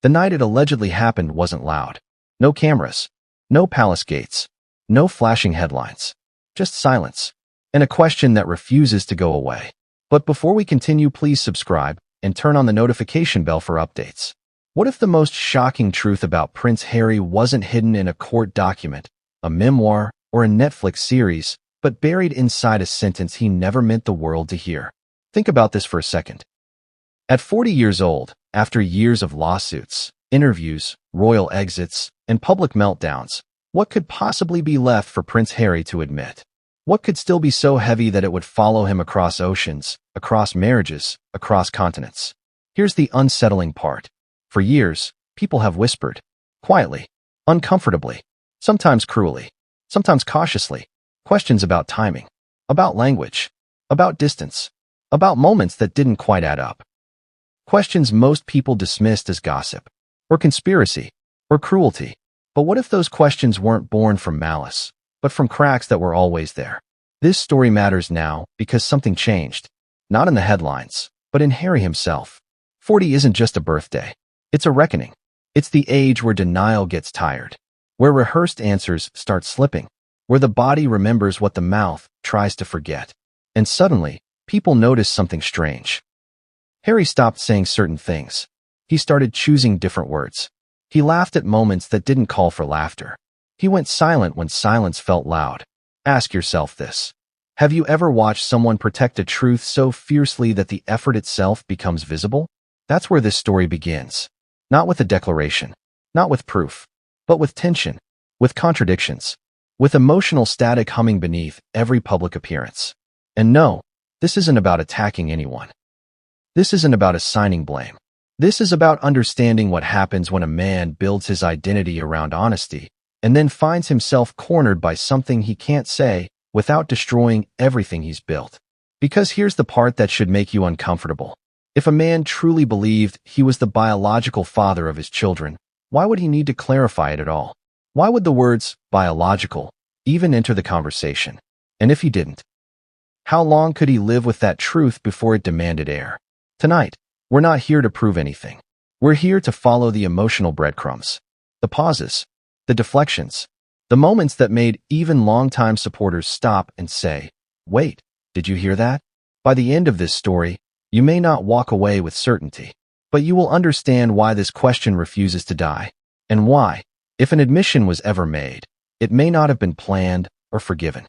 The night it allegedly happened wasn't loud. No cameras. No palace gates. No flashing headlines. Just silence. And a question that refuses to go away. But before we continue, please subscribe and turn on the notification bell for updates. What if the most shocking truth about Prince Harry wasn't hidden in a court document, a memoir, or a Netflix series, but buried inside a sentence he never meant the world to hear? Think about this for a second. At 40 years old, after years of lawsuits, interviews, royal exits, and public meltdowns, what could possibly be left for Prince Harry to admit? What could still be so heavy that it would follow him across oceans, across marriages, across continents? Here's the unsettling part. For years, people have whispered, quietly, uncomfortably, sometimes cruelly, sometimes cautiously, questions about timing, about language, about distance, about moments that didn't quite add up. Questions most people dismissed as gossip, or conspiracy, or cruelty. But what if those questions weren't born from malice, but from cracks that were always there? This story matters now because something changed, not in the headlines, but in Harry himself. 40 isn't just a birthday. It's a reckoning. It's the age where denial gets tired, where rehearsed answers start slipping, where the body remembers what the mouth tries to forget. And suddenly, people notice something strange. Harry stopped saying certain things. He started choosing different words. He laughed at moments that didn't call for laughter. He went silent when silence felt loud. Ask yourself this. Have you ever watched someone protect a truth so fiercely that the effort itself becomes visible? That's where this story begins. Not with a declaration, not with proof, but with tension, with contradictions, with emotional static humming beneath every public appearance. And no, this isn't about attacking anyone. This isn't about assigning blame. This is about understanding what happens when a man builds his identity around honesty and then finds himself cornered by something he can't say without destroying everything he's built. Because here's the part that should make you uncomfortable. If a man truly believed he was the biological father of his children, why would he need to clarify it at all? Why would the words biological even enter the conversation? And if he didn't, how long could he live with that truth before it demanded air? Tonight, we're not here to prove anything. We're here to follow the emotional breadcrumbs, the pauses, the deflections, the moments that made even longtime supporters stop and say, "Wait, did you hear that?" By the end of this story, you may not walk away with certainty, but you will understand why this question refuses to die, and why, if an admission was ever made, it may not have been planned or forgiven.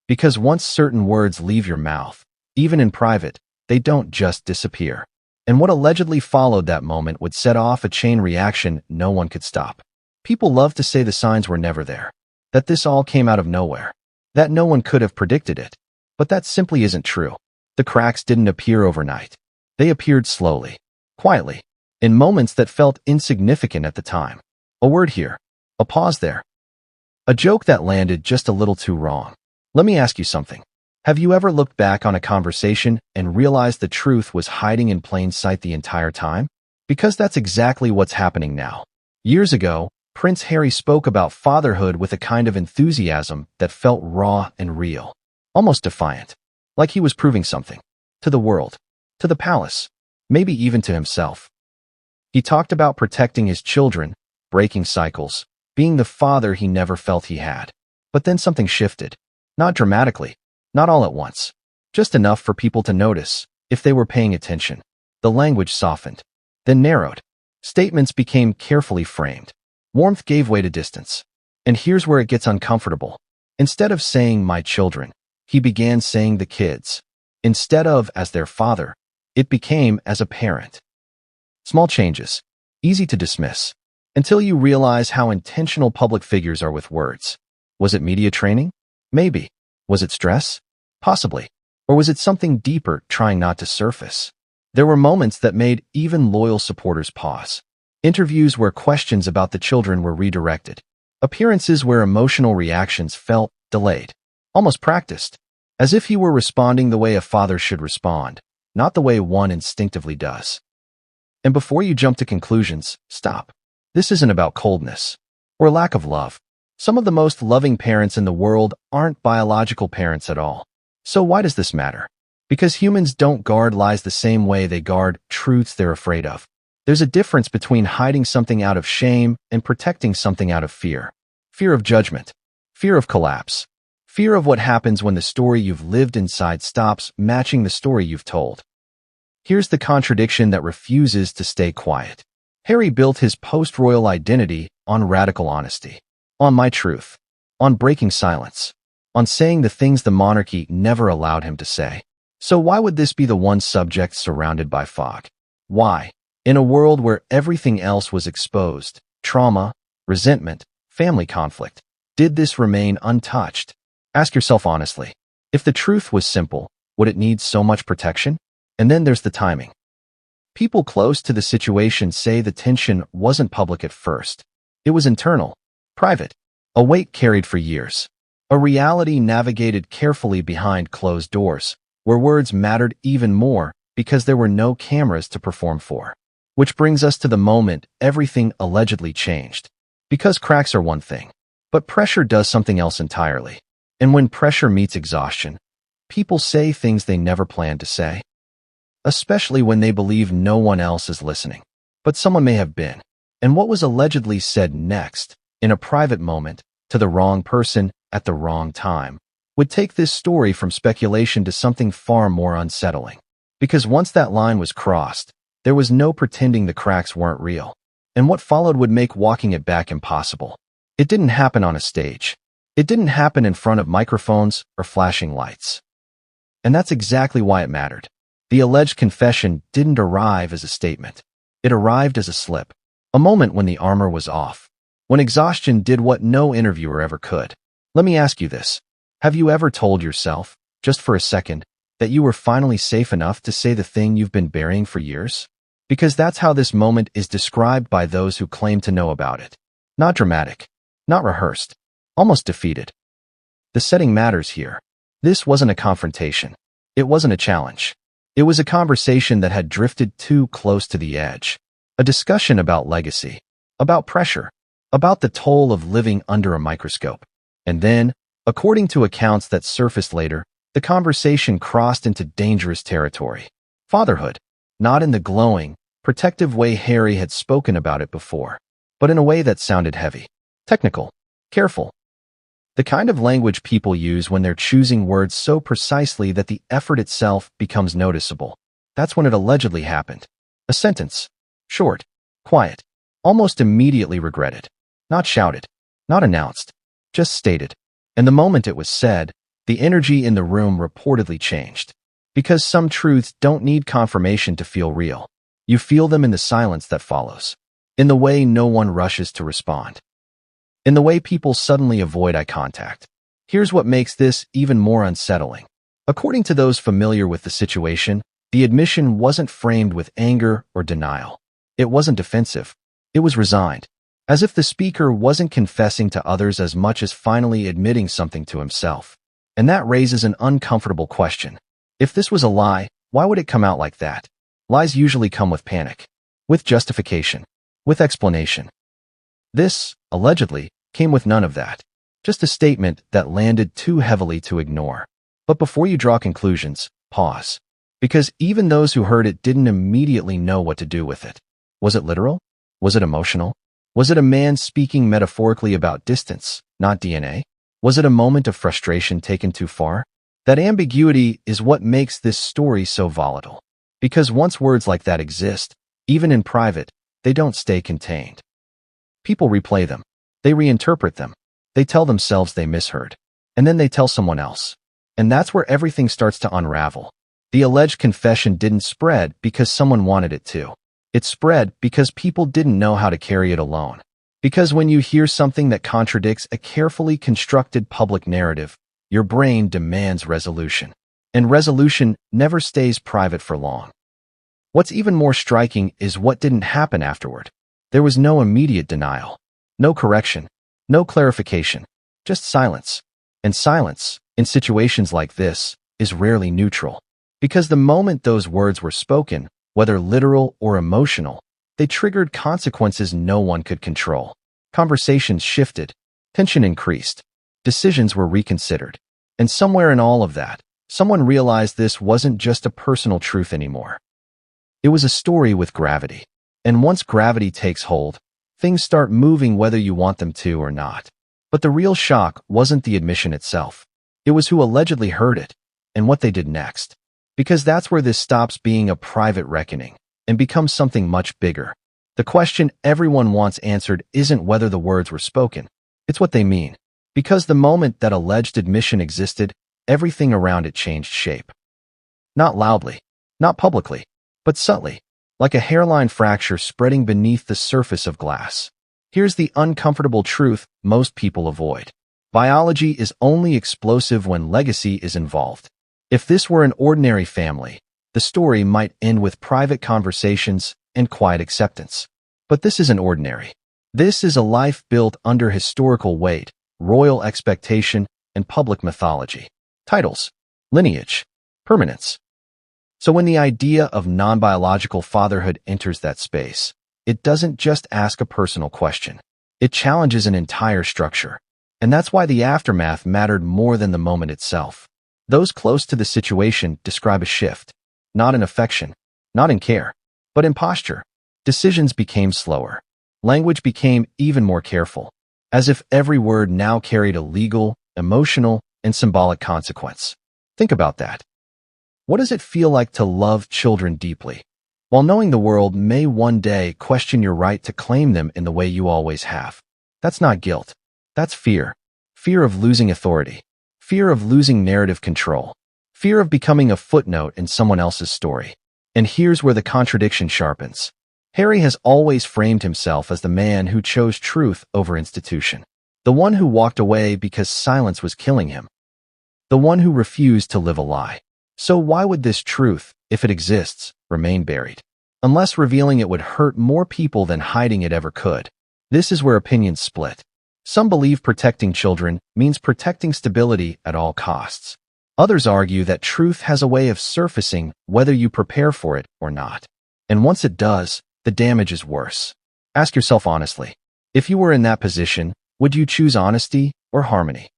Because once certain words leave your mouth, even in private, they don't just disappear. And what allegedly followed that moment would set off a chain reaction no one could stop. People love to say the signs were never there, that this all came out of nowhere, that no one could have predicted it. But that simply isn't true. The cracks didn't appear overnight. They appeared slowly, quietly, in moments that felt insignificant at the time. A word here, a pause there, a joke that landed just a little too wrong. Let me ask you something. Have you ever looked back on a conversation and realized the truth was hiding in plain sight the entire time? Because that's exactly what's happening now. Years ago, Prince Harry spoke about fatherhood with a kind of enthusiasm that felt raw and real, almost defiant, like he was proving something to the world, to the palace, maybe even to himself. He talked about protecting his children, breaking cycles, being the father he never felt he had. But then something shifted, not dramatically, not all at once, just enough for people to notice, if they were paying attention. The language softened, then narrowed. Statements became carefully framed. Warmth gave way to distance. And here's where it gets uncomfortable. Instead of saying "my children," he began saying "the kids." Instead of "as their father," it became "as a parent." Small changes, easy to dismiss, until you realize how intentional public figures are with words. Was it media training? Maybe. Was it stress? Possibly. Or was it something deeper trying not to surface? There were moments that made even loyal supporters pause. Interviews where questions about the children were redirected. Appearances where emotional reactions felt delayed, almost practiced, as if he were responding the way a father should respond, not the way one instinctively does. And before you jump to conclusions, stop. This isn't about coldness or lack of love. Some of the most loving parents in the world aren't biological parents at all. So why does this matter? Because humans don't guard lies the same way they guard truths they're afraid of. There's a difference between hiding something out of shame and protecting something out of fear. Fear of judgment. Fear of collapse. Fear of what happens when the story you've lived inside stops matching the story you've told. Here's the contradiction that refuses to stay quiet. Harry built his post-royal identity on radical honesty, on my truth, on breaking silence, on saying the things the monarchy never allowed him to say. So why would this be the one subject surrounded by fog? Why, in a world where everything else was exposed, trauma, resentment, family conflict, did this remain untouched? Ask yourself honestly, if the truth was simple, would it need so much protection? And then there's the timing. People close to the situation say the tension wasn't public at first. It was internal, private, a weight carried for years, a reality navigated carefully behind closed doors, where words mattered even more because there were no cameras to perform for. Which brings us to the moment everything allegedly changed. Because cracks are one thing, but pressure does something else entirely. And when pressure meets exhaustion, people say things they never planned to say. Especially when they believe no one else is listening. But someone may have been. And what was allegedly said next, in a private moment, to the wrong person at the wrong time, would take this story from speculation to something far more unsettling. Because once that line was crossed, there was no pretending the cracks weren't real. And what followed would make walking it back impossible. It didn't happen on a stage. It didn't happen in front of microphones or flashing lights. And that's exactly why it mattered. The alleged confession didn't arrive as a statement. It arrived as a slip. A moment when the armor was off. When exhaustion did what no interviewer ever could. Let me ask you this. Have you ever told yourself, just for a second, that you were finally safe enough to say the thing you've been burying for years? Because that's how this moment is described by those who claim to know about it. Not dramatic. Not rehearsed. Almost defeated. The setting matters here. This wasn't a confrontation. It wasn't a challenge. It was a conversation that had drifted too close to the edge. A discussion about legacy. About pressure. About the toll of living under a microscope. And then, according to accounts that surfaced later, the conversation crossed into dangerous territory. Fatherhood. Not in the glowing, protective way Harry had spoken about it before, but in a way that sounded heavy. Technical. Careful. The kind of language people use when they're choosing words so precisely that the effort itself becomes noticeable. That's when it allegedly happened. A sentence. Short. Quiet. Almost immediately regretted. Not shouted. Not announced. Just stated. And the moment it was said, the energy in the room reportedly changed. Because some truths don't need confirmation to feel real. You feel them in the silence that follows. In the way no one rushes to respond. In the way people suddenly avoid eye contact. Here's what makes this even more unsettling. According to those familiar with the situation, the admission wasn't framed with anger or denial. It wasn't defensive. It was resigned. As if the speaker wasn't confessing to others as much as finally admitting something to himself. And that raises an uncomfortable question. If this was a lie, why would it come out like that? Lies usually come with panic. With justification. With explanation. This, allegedly, came with none of that. Just a statement that landed too heavily to ignore. But before you draw conclusions, pause. Because even those who heard it didn't immediately know what to do with it. Was it literal? Was it emotional? Was it a man speaking metaphorically about distance, not DNA? Was it a moment of frustration taken too far? That ambiguity is what makes this story so volatile. Because once words like that exist, even in private, they don't stay contained. People replay them. They reinterpret them. They tell themselves they misheard. And then they tell someone else. And that's where everything starts to unravel. The alleged confession didn't spread because someone wanted it to. It spread because people didn't know how to carry it alone. Because when you hear something that contradicts a carefully constructed public narrative, your brain demands resolution. And resolution never stays private for long. What's even more striking is what didn't happen afterward. There was no immediate denial. No correction. No clarification. Just silence. And silence, in situations like this, is rarely neutral. Because the moment those words were spoken, whether literal or emotional, they triggered consequences no one could control. Conversations shifted. Tension increased. Decisions were reconsidered. And somewhere in all of that, someone realized this wasn't just a personal truth anymore. It was a story with gravity. And once gravity takes hold, things start moving whether you want them to or not. But the real shock wasn't the admission itself. It was who allegedly heard it and what they did next. Because that's where this stops being a private reckoning and becomes something much bigger. The question everyone wants answered isn't whether the words were spoken. It's what they mean. Because the moment that alleged admission existed, everything around it changed shape. Not loudly, not publicly, but subtly, like a hairline fracture spreading beneath the surface of glass. Here's the uncomfortable truth most people avoid. Biology is only explosive when legacy is involved. If this were an ordinary family, the story might end with private conversations and quiet acceptance. But this isn't ordinary. This is a life built under historical weight, royal expectation, and public mythology. Titles, lineage, permanence. So when the idea of non-biological fatherhood enters that space, it doesn't just ask a personal question. It challenges an entire structure. And that's why the aftermath mattered more than the moment itself. Those close to the situation describe a shift, not in affection, not in care, but in posture. Decisions became slower. Language became even more careful, as if every word now carried a legal, emotional, and symbolic consequence. Think about that. What does it feel like to love children deeply, while knowing the world may one day question your right to claim them in the way you always have? That's not guilt. That's fear. Fear of losing authority. Fear of losing narrative control. Fear of becoming a footnote in someone else's story. And here's where the contradiction sharpens. Harry has always framed himself as the man who chose truth over institution. The one who walked away because silence was killing him. The one who refused to live a lie. So why would this truth, if it exists, remain buried? Unless revealing it would hurt more people than hiding it ever could. This is where opinions split. Some believe protecting children means protecting stability at all costs. Others argue that truth has a way of surfacing whether you prepare for it or not. And once it does, the damage is worse. Ask yourself honestly, if you were in that position, would you choose honesty or harmony?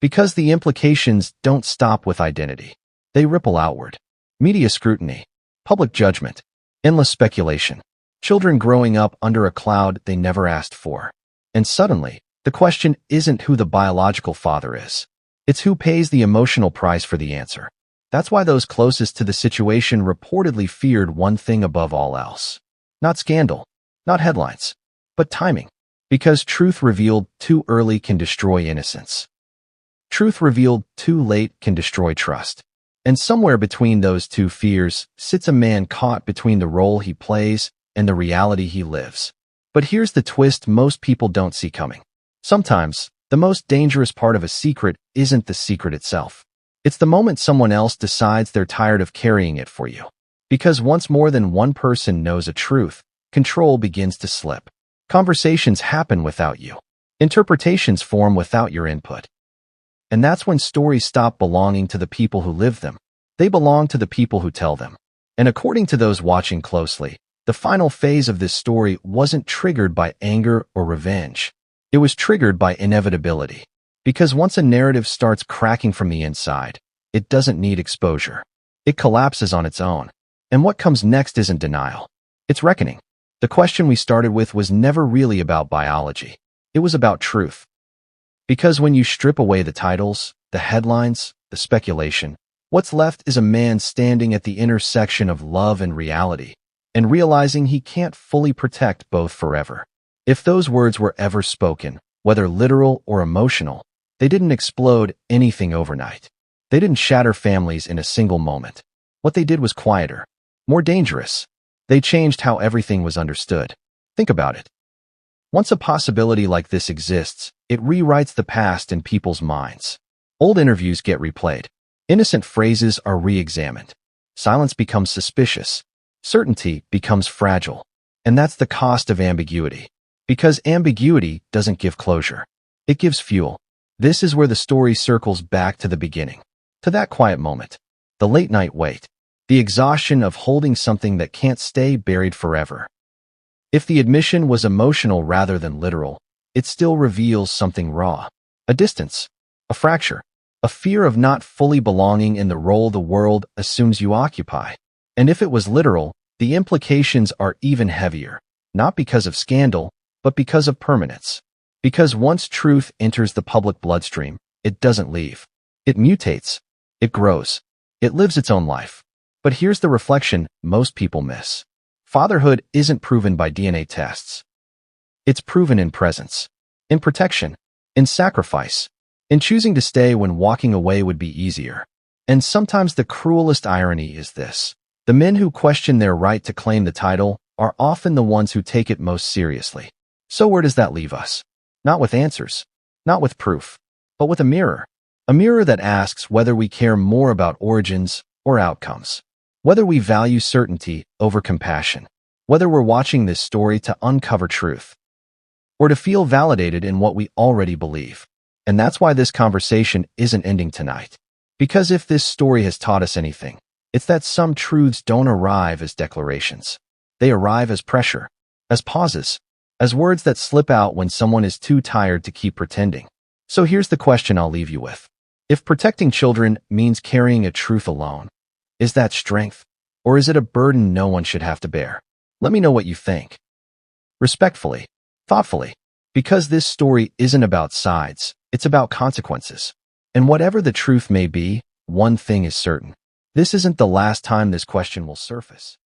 Because the implications don't stop with identity. They ripple outward. Media scrutiny, public judgment, endless speculation, children growing up under a cloud they never asked for. And suddenly, the question isn't who the biological father is. It's who pays the emotional price for the answer. That's why those closest to the situation reportedly feared one thing above all else. Not scandal, not headlines, but timing. Because truth revealed too early can destroy innocence. Truth revealed too late can destroy trust. And somewhere between those two fears sits a man caught between the role he plays and the reality he lives. But here's the twist most people don't see coming. Sometimes, the most dangerous part of a secret isn't the secret itself. It's the moment someone else decides they're tired of carrying it for you. Because once more than one person knows a truth, control begins to slip. Conversations happen without you. Interpretations form without your input. And that's when stories stop belonging to the people who live them. They belong to the people who tell them. And according to those watching closely, the final phase of this story wasn't triggered by anger or revenge. It was triggered by inevitability. Because once a narrative starts cracking from the inside, it doesn't need exposure. It collapses on its own. And what comes next isn't denial. It's reckoning. The question we started with was never really about biology. It was about truth. Because when you strip away the titles, the headlines, the speculation, what's left is a man standing at the intersection of love and reality, and realizing he can't fully protect both forever. If those words were ever spoken, whether literal or emotional, they didn't explode anything overnight. They didn't shatter families in a single moment. What they did was quieter, more dangerous. They changed how everything was understood. Think about it. Once a possibility like this exists, it rewrites the past in people's minds. Old interviews get replayed. Innocent phrases are re-examined. Silence becomes suspicious. Certainty becomes fragile. And that's the cost of ambiguity. Because ambiguity doesn't give closure. It gives fuel. This is where the story circles back to the beginning. To that quiet moment. The late night wait. The exhaustion of holding something that can't stay buried forever. If the admission was emotional rather than literal, it still reveals something raw. A distance. A fracture. A fear of not fully belonging in the role the world assumes you occupy. And if it was literal, the implications are even heavier, not because of scandal, but because of permanence. Because once truth enters the public bloodstream, it doesn't leave. It mutates. It grows. It lives its own life. But here's the reflection most people miss. Fatherhood isn't proven by DNA tests. It's proven in presence, in protection, in sacrifice, in choosing to stay when walking away would be easier. And sometimes the cruelest irony is this. The men who question their right to claim the title are often the ones who take it most seriously. So where does that leave us? Not with answers, not with proof, but with a mirror. A mirror that asks whether we care more about origins or outcomes. Whether we value certainty over compassion. Whether we're watching this story to uncover truth. Or to feel validated in what we already believe. And that's why this conversation isn't ending tonight. Because if this story has taught us anything, it's that some truths don't arrive as declarations. They arrive as pressure, as pauses, as words that slip out when someone is too tired to keep pretending. So here's the question I'll leave you with. If protecting children means carrying a truth alone, is that strength? Or is it a burden no one should have to bear? Let me know what you think. Respectfully, thoughtfully, because this story isn't about sides, it's about consequences. And whatever the truth may be, one thing is certain. This isn't the last time this question will surface.